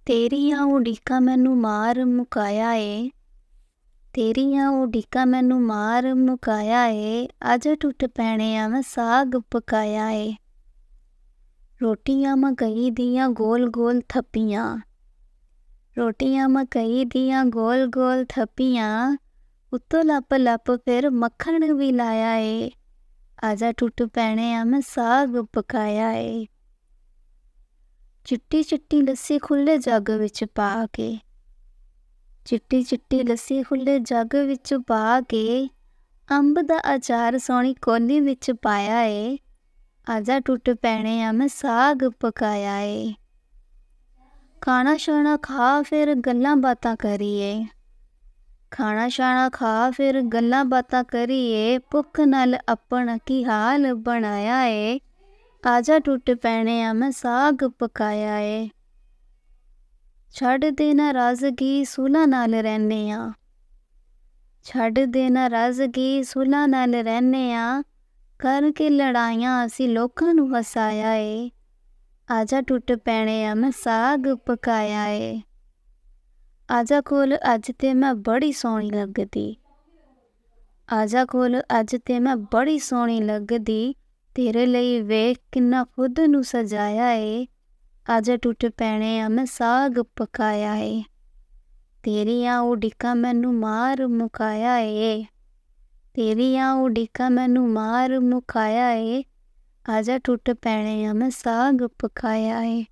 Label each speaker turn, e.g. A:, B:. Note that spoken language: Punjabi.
A: ਤੇਰੀਆਂ ਉਡੀਕਾਂ ਮੈਨੂੰ ਮਾਰ ਮੁਕਾਇਆ ਏ, ਤੇਰੀਆਂ ਉਡੀਕਾਂ ਮੈਨੂੰ ਮਾਰ ਮੁਕਾਇਆ ਏ, ਅੱਜ ਟੁੱਟ ਪੈਣਿਆ ਮੈਂ ਸਾਗ ਪਕਾਇਆ ਏ। ਰੋਟੀਆਂ ਮਕਈ ਦੀਆਂ ਗੋਲ ਗੋਲ ਥੱਪੀਆਂ, ਰੋਟੀਆਂ ਮਕਈ ਦੀਆਂ ਗੋਲ ਗੋਲ ਥੱਪੀਆਂ, ਉੱਤੋਂ ਲੱਪ ਲੱਪ ਫਿਰ ਮੱਖਣ ਵੀ ਲਾਇਆ ਏ, ਆਜਾ ਟੁੱਟ ਪੈਣਿਆ ਮੈਂ ਸਾਗ ਪਕਾਇਆ ਏ। ਚਿੱਟੀ ਚਿੱਟੀ ਲੱਸੀ ਖੁੱਲ੍ਹੇ ਜੱਗ ਵਿੱਚ ਪਾ ਕੇ, ਚਿੱਟੀ ਚਿੱਟੀ ਲੱਸੀ ਖੁੱਲ੍ਹੇ ਜੱਗ ਵਿੱਚ ਪਾ ਕੇ, ਅੰਬ ਦਾ ਅਚਾਰ ਸੋਹਣੀ ਕੋਲੀ ਵਿੱਚ ਪਾਇਆ ਏ, ਆਜਾ ਟੁੱਟ ਪੈਣਿਆ ਮੈਂ ਸਾਗ ਪਕਾਇਆ ਏ। ਖਾਣਾ ਛਾਣਾ ਖਾ ਫਿਰ ਗੱਲਾਂ ਬਾਤਾਂ ਕਰੀਏ, ਖਾਣਾ ਛਾਣਾ ਖਾ ਫਿਰ ਗੱਲਾਂ ਬਾਤਾਂ ਕਰੀਏ, ਭੁੱਖ ਨਾਲ ਆਪਣਾ ਕੀ ਹਾਲ ਬਣਾਇਆ ਏ, ਆਜਾ ਟੁੱਟ ਪੈਣਿਆ ਮੈਂ ਸਾਗ ਪਕਾਇਆ ਏ। ਛੱਡ ਦੇ ਨਾਰਾਜ਼ਗੀ ਸੁਲ੍ਹਾਂ ਨਾਲ ਰਹਿੰਦੇ ਹਾਂ, ਛੱਡ ਦੇ ਨਾਰਾਜ਼ਗੀ ਸੁਲ੍ਹਾਂ ਨਾਲ ਰਹਿੰਦੇ ਹਾਂ, ਕਰਕੇ ਲੜਾਈਆਂ ਅਸੀਂ ਲੋਕਾਂ ਨੂੰ ਹਸਾਇਆ ਏ, ਆਜਾ ਟੁੱਟ ਪੈਣਿਆ ਮੈਂ ਸਾਗ ਪਕਾਇਆ ਏ। ਆਜਾ ਕੋਲ ਅੱਜ ਤੇ ਮੈਂ ਬੜੀ ਸੋਹਣੀ ਲੱਗਦੀ, ਆਜਾ ਕੋਲ ਅੱਜ ਤੇ ਮੈਂ ਬੜੀ ਸੋਹਣੀ ਲੱਗਦੀ, ਤੇਰੇ ਲਈ ਵੇਖ ਕਿੰਨਾ ਖੁਦ ਨੂੰ ਸਜਾਇਆ ਏ, ਆਜਾ ਟੁੱਟ ਪੈਣਿਆ ਮੈਂ ਸਾਗ ਪਕਾਇਆ ਏ। ਤੇਰੀਆਂ ਉਡੀਕਾਂ ਮੈਨੂੰ ਮਾਰ ਮੁਕਾਇਆ ਏ, ਤੇਰੀਆਂ ਉਡੀਕਾਂ ਮੈਨੂੰ ਮਾਰ ਮੁਕਾਇਆ ਏ, ਆਜਾ ਟੁੱਟ ਪੈਣਿਆ ਮੈਂ ਸਾਗ ਪਕਾਇਆ ਏ।